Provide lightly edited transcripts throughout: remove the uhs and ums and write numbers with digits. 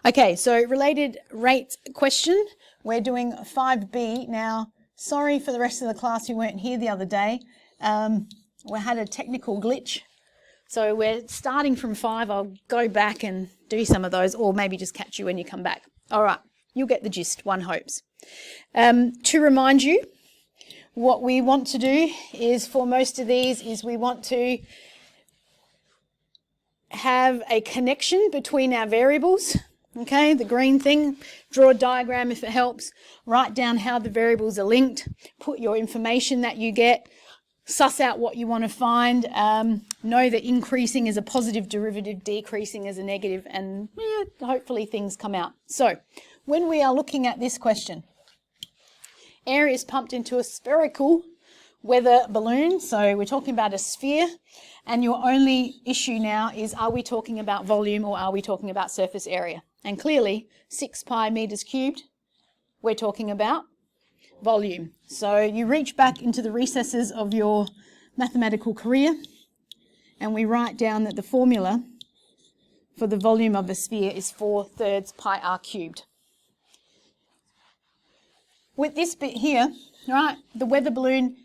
Okay, so related rate question. We're doing 5B. Now, sorry for the rest of the class who weren't here the other day. We had a technical glitch. So we're starting from 5. I'll go back and do some of those, or maybe just catch you when you come back. All right, you'll get the gist, one hopes. To remind you, what we want to do is, for most of these, is we want to have a connection between our variables. Okay, the green thing, draw a diagram if it helps, write down how the variables are linked, put your information that you get, suss out what you want to find, know that increasing is a positive derivative, decreasing is a negative, and hopefully things come out. So, when we are looking at this question, air is pumped into a spherical weather balloon, so we're talking about a sphere, and your only issue now is, are we talking about volume or are we talking about surface area? And clearly, 6 pi meters cubed, we're talking about volume. So you reach back into the recesses of your mathematical career, and we write down that the formula for the volume of a sphere is 4/3 pi r cubed. With this bit here, right, the weather balloon,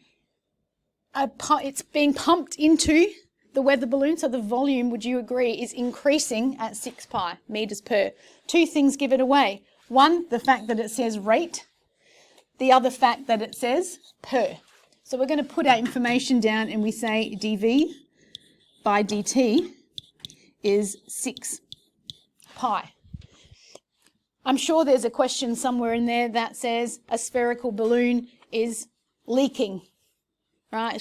it's being pumped into the weather balloon, so the volume, would you agree, is increasing at 6 pi meters per. Two things give it away. One, the fact that it says rate. The other fact that it says per. So we're going to put our information down and we say dV by dt is 6 pi. I'm sure there's a question somewhere in there that says a spherical balloon is leaking, right?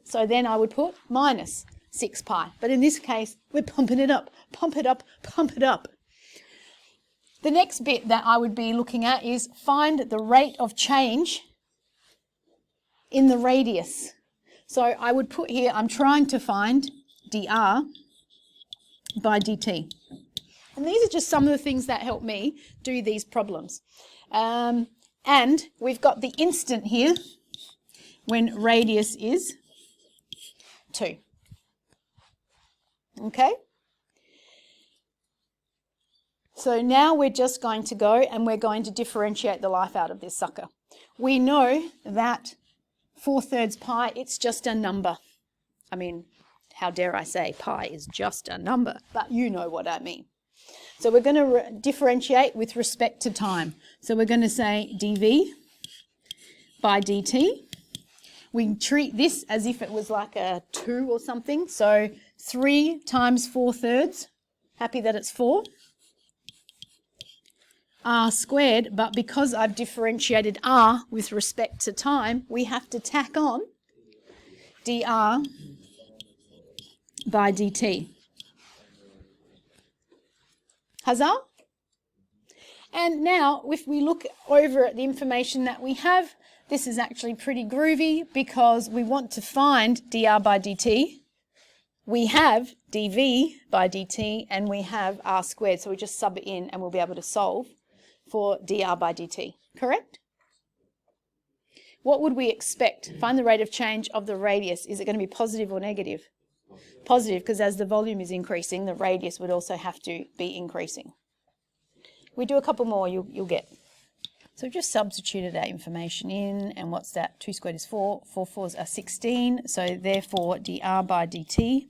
So then I would put minus 6 pi. But in this case, we're pumping it up, pump it up, pump it up. The next bit that I would be looking at is find the rate of change in the radius. So I would put here, I'm trying to find dr by dt. And these are just some of the things that help me do these problems. And we've got the instant here when radius is 2. Okay? So now we're just going to go and we're going to differentiate the life out of this sucker. We know that 4/3 pi, it's just a number. I mean, how dare I say pi is just a number, but you know what I mean. So we're going to differentiate with respect to time. So we're going to say dV by dt. We treat this as if it was like a 2 or something. So 3 times 4/3, happy that it's 4, r squared, but because I've differentiated r with respect to time, we have to tack on dr by dt. Huzzah? And now, if we look over at the information that we have, this is actually pretty groovy because we want to find dr by dt. We have dv by dt and we have r squared, so we just sub it in and we'll be able to solve for dr by dt, correct? What would we expect? Find the rate of change of the radius. Is it going to be positive or negative? Positive, because as the volume is increasing, the radius would also have to be increasing. We do a couple more, you'll get. So we've just substituted our information in, and what's that? 2 squared is 4, 4 4s are 16, so therefore dr by dt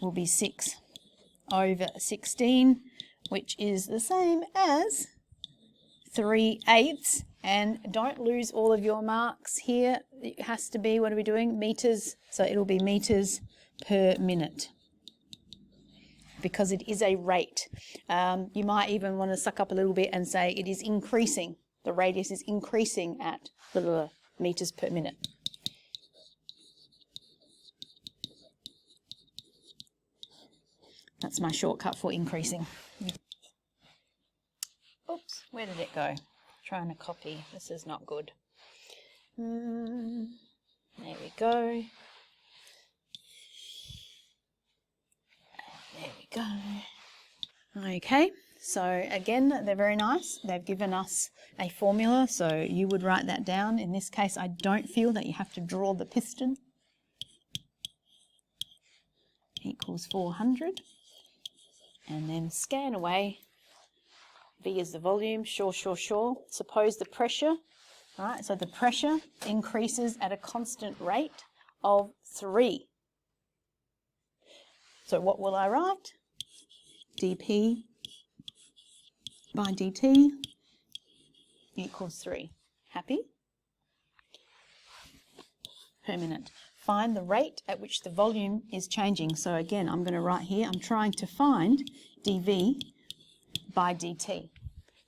will be 6 over 16, which is the same as 3/8, and don't lose all of your marks here. It has to be, what are we doing? Meters, so it'll be meters per minute, because it is a rate. You might even want to suck up a little bit and say it is increasing. The radius is increasing at meters per minute. That's my shortcut for increasing. Oops, where did it go? Trying to copy. This is not good. There we go. There we go. Okay, so again, they're very nice. They've given us a formula, so you would write that down. In this case, I don't feel that you have to draw the piston. Equals 400. and then scan away. V is the volume, sure. Suppose the pressure, right? So the pressure increases at a constant rate of 3. So what will I write? dP by dt equals 3. Happy? Per minute. Find the rate at which the volume is changing. So again, I'm going to write here, I'm trying to find dV by dt.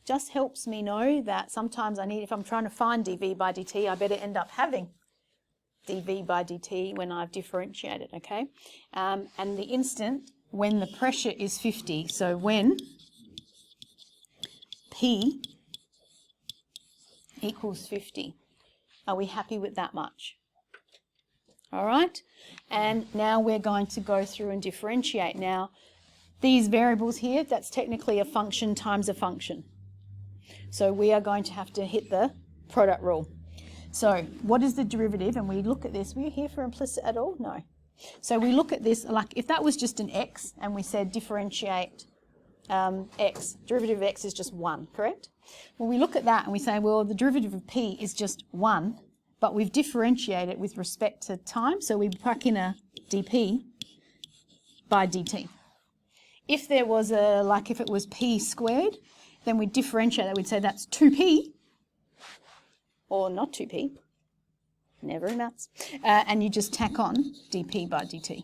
Just helps me know that sometimes if I'm trying to find dV by dt, I better end up having dV by dt when I've differentiated, okay? And the instant when the pressure is 50, so when P equals 50, are we happy with that much? All right, and now we're going to go through and differentiate. Now, these variables here, that's technically a function times a function. So we are going to have to hit the product rule. So what is the derivative? And we look at this. Were you here for implicit at all? No. So we look at this, like if that was just an x and we said differentiate x, derivative of x is just 1, correct? Well, we look at that and we say, well, the derivative of p is just 1, but we've differentiated it with respect to time, so we plug in a dP by dt. If there was if it was p squared, then we'd differentiate that, we'd say that's 2p, or not 2p, never in maths, and you just tack on dP by dt.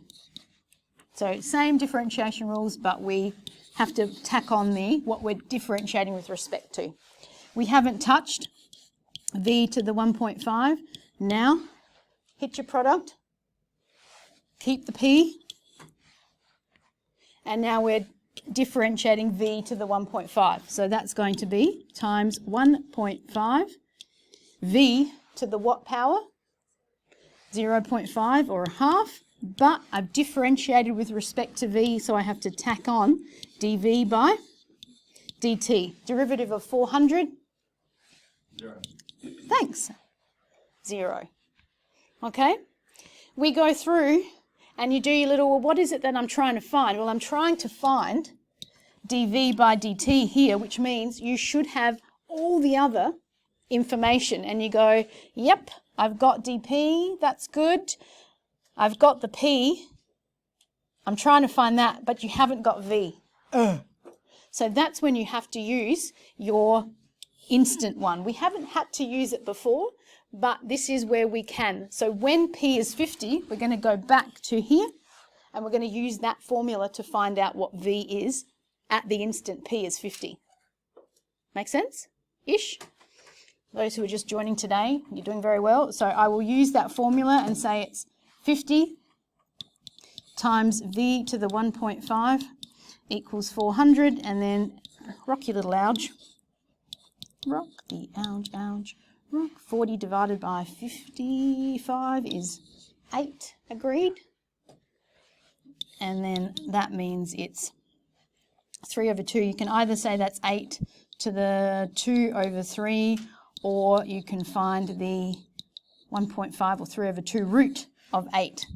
So same differentiation rules, but we have to tack on what we're differentiating with respect to. We haven't touched v to the 1.5. Now, hit your product, keep the p, and now we're differentiating v to the 1.5. So that's going to be times 1.5 v to the what power? 0.5 or a half, but I've differentiated with respect to v, so I have to tack on dv by dt. Derivative of 400? 0. Thanks. 0. Okay? We go through and you do your little, well, what is it that I'm trying to find? Well, I'm trying to find dV by dt here, which means you should have all the other information. And you go, yep, I've got dP, that's good. I've got the P. I'm trying to find that, but you haven't got V. So that's when you have to use your instant one. We haven't had to use it before, but this is where we can. So when P is 50, we're going to go back to here, and we're going to use that formula to find out what V is at the instant P is 50. Make sense? Ish? Those who are just joining today, you're doing very well. So I will use that formula and say it's 50 times V to the 1.5 equals 400, and then rock your little ouch. Rock the ouch. Rock. 40 divided by 55 is 8, agreed? And then that means it's 3 over 2. You can either say that's 8 to the 2 over 3, or you can find the 1.5 or 3 over 2 root of 8.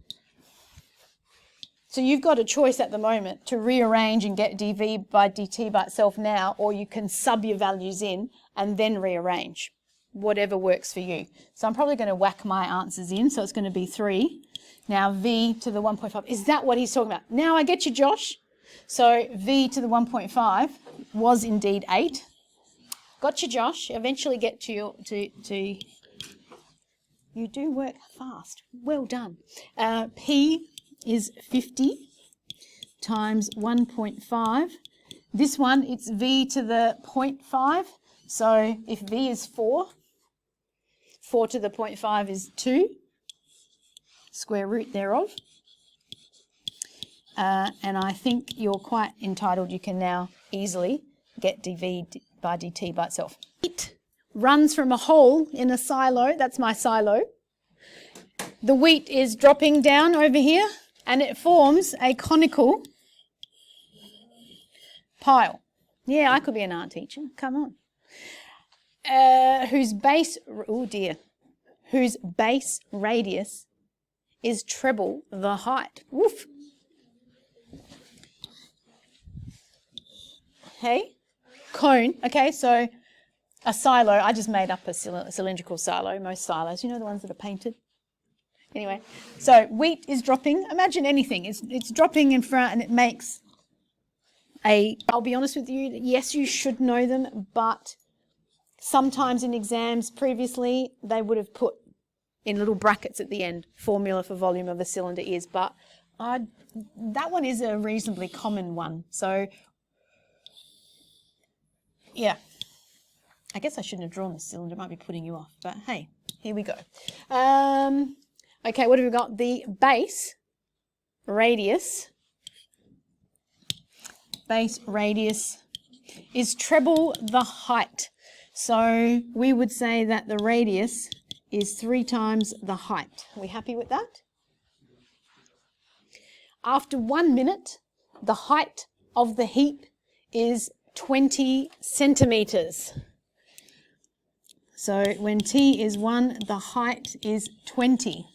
So you've got a choice at the moment to rearrange and get dV by dt by itself now, or you can sub your values in and then rearrange, whatever works for you. So I'm probably going to whack my answers in, so it's going to be 3. Now v to the 1.5, is that what he's talking about? Now I get you, Josh. So v to the 1.5 was indeed 8. Got you, Josh. Eventually get to your, to you do work fast. Well done. P is 50 times 1.5. This one, it's v to the 0.5. So if v is 4, 4 to the 0.5 is 2, square root thereof. And I think you're quite entitled. You can now easily get dV by dt by itself. It runs from a hole in a silo. That's my silo. The wheat is dropping down over here, and it forms a conical pile. Yeah, I could be an art teacher. Come on. Whose base radius is treble the height. Woof. Hey? Cone. Okay, so a silo. I just made up a cylindrical silo. Most silos, you know, the ones that are painted. Anyway, so wheat is dropping. Imagine anything. It's dropping in front and it makes I'll be honest with you, yes, you should know them, but sometimes in exams previously, they would have put in little brackets at the end, formula for volume of a cylinder is, but that one is a reasonably common one. So, yeah. I guess I shouldn't have drawn the cylinder, it might be putting you off, but hey, here we go. Okay, what have we got? The base radius is treble the height. So we would say that the radius is 3 times the height. Are we happy with that? After 1 minute, the height of the heap is 20 centimetres. So when t is 1, the height is 20.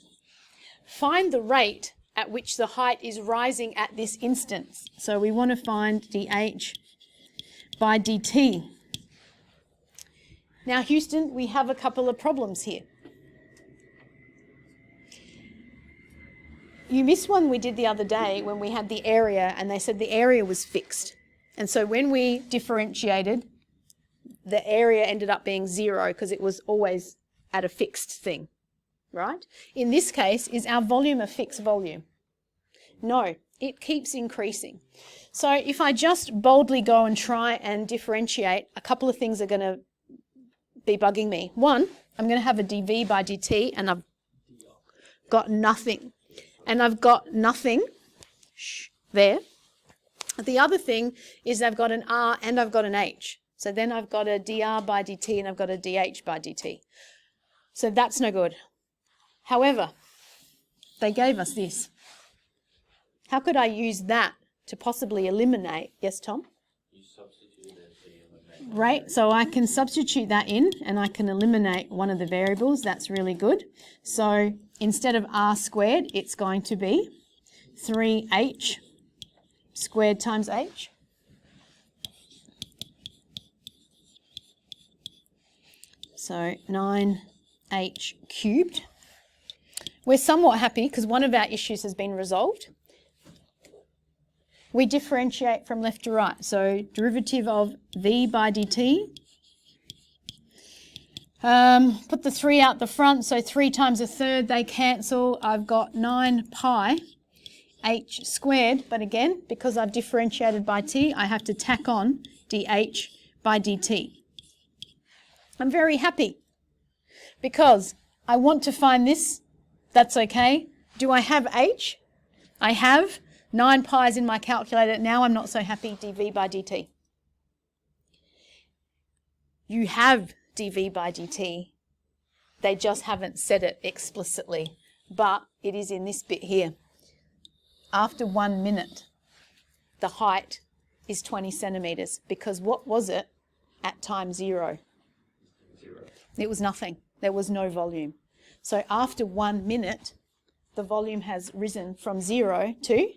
Find the rate at which the height is rising at this instance. So we want to find dH by dt. Now, Houston, we have a couple of problems here. You missed one we did the other day when we had the area and they said the area was fixed. And so when we differentiated, the area ended up being 0 because it was always at a fixed thing, right? In this case, is our volume a fixed volume? No, it keeps increasing. So if I just boldly go and try and differentiate, a couple of things are going to be bugging me. One, I'm going to have a dV by dt and I've got nothing. And I've got nothing there. The other thing is I've got an R and I've got an H. So then I've got a dr by dt and I've got a dH by dt. So that's no good. However, they gave us this. How could I use that to possibly eliminate? Yes, Tom? You substitute it, so you eliminate. Right, so I can substitute that in and I can eliminate one of the variables. That's really good. So instead of r squared, it's going to be 3h squared times h. So 9h cubed. We're somewhat happy because one of our issues has been resolved. We differentiate from left to right. So derivative of v by dt. Put the 3 out the front, so 3 times a third, they cancel. I've got 9 pi h squared, but again, because I've differentiated by t, I have to tack on dh by dt. I'm very happy because I want to find this. That's okay. Do I have h? I have 9 pi's in my calculator. Now I'm not so happy, dv by dt. You have dv by dt. They just haven't said it explicitly, but it is in this bit here. After 1 minute, the height is 20 centimetres because what was it at time 0? 0. It was nothing. There was no volume. So after 1 minute, the volume has risen from 0 to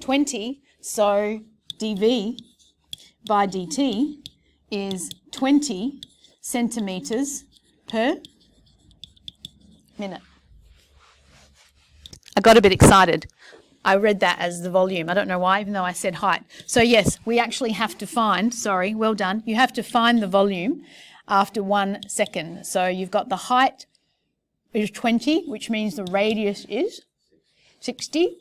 20. So dV by dt is 20 centimetres per minute. I got a bit excited. I read that as the volume. I don't know why, even though I said height. So yes, we actually have to find, sorry, well done. You have to find the volume after 1 second. So you've got the height is 20, which means the radius is 60.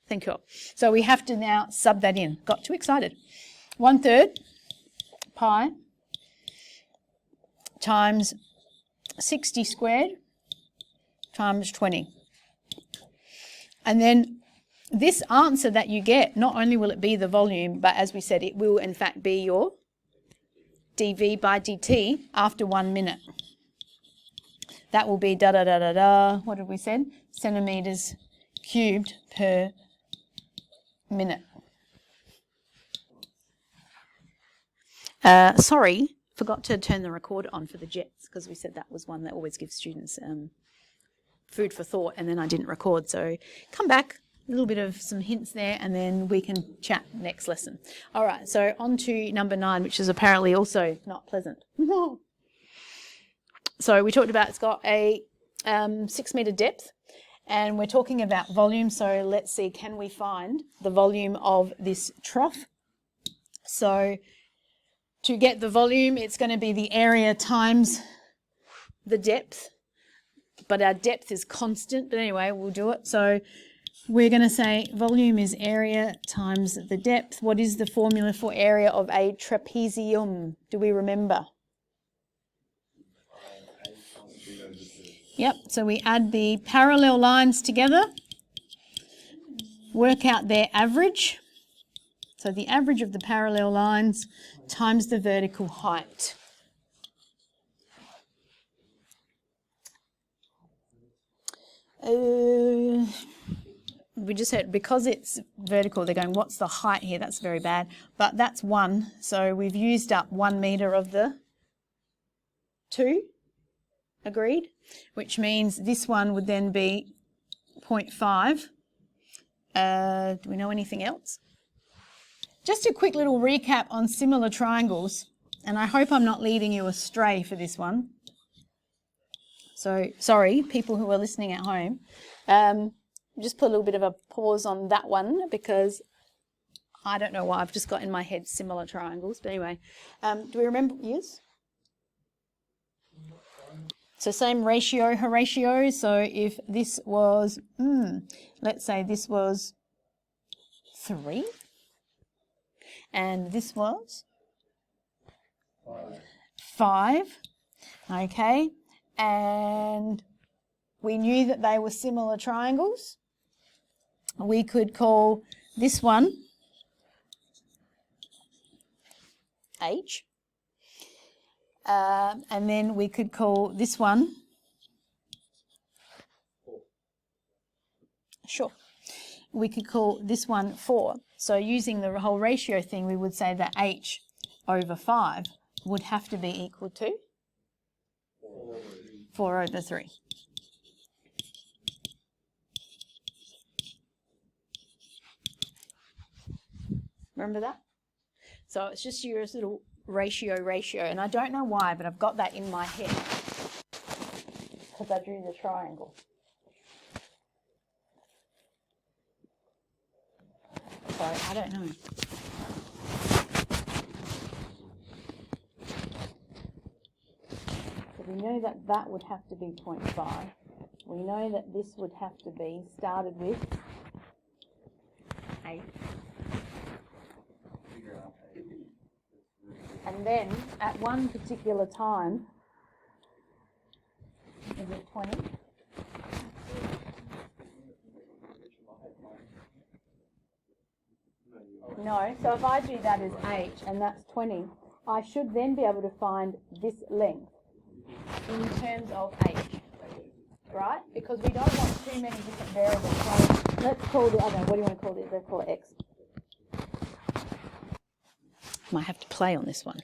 Thank you. So we have to now sub that in. Got too excited. 1/3 pi times 60 squared times 20. And then this answer that you get, not only will it be the volume, but as we said, it will in fact be your dV by dt after 1 minute. That will be what have we said? Centimetres cubed per minute. Sorry, forgot to turn the recorder on for the jets because we said that was one that always gives students food for thought, and then I didn't record. So come back, A little bit of some hints there, and then we can chat next lesson. All right, so on to number 9, which is apparently also not pleasant. So we talked about it's got a 6 metre depth, and we're talking about volume. So let's see, can we find the volume of this trough? So to get the volume, it's going to be the area times the depth, but our depth is constant. But anyway, we'll do it. So we're going to say volume is area times the depth. What is the formula for area of a trapezium? Do we remember? Yep, so we add the parallel lines together, work out their average. So the average of the parallel lines times the vertical height. We just said because it's vertical, they're going, what's the height here? That's very bad. But that's 1, so we've used up 1 metre of the 2, agreed? Which means this one would then be 0.5. Do we know anything else? Just a quick little recap on similar triangles, and I hope I'm not leading you astray for this one. So, sorry, people who are listening at home. Just put a little bit of a pause on that one because I don't know why I've just got in my head similar triangles. But anyway, do we remember? Yes? So same ratio, Horatio. So if this was, let's say this was 3. And this was 5. Okay. And we knew that they were similar triangles. We could call this one H. And then we could call this one, sure, we could call this one 4. So using the whole ratio thing, we would say that H over 5 would have to be equal to 4 over 3. Remember that? So it's just your little ratio, and I don't know why, but I've got that in my head because I drew the triangle. So I don't know. So we know that that would have to be 0.5. We know that this would have to be started with 8. And then at one particular time, is it 20? No, so if I do that as H and that's 20, I should then be able to find this length in terms of H, right? Because we don't want too many different variables. So let's call the other, what do you want to call it? Let's call it X. Might have to play on this one.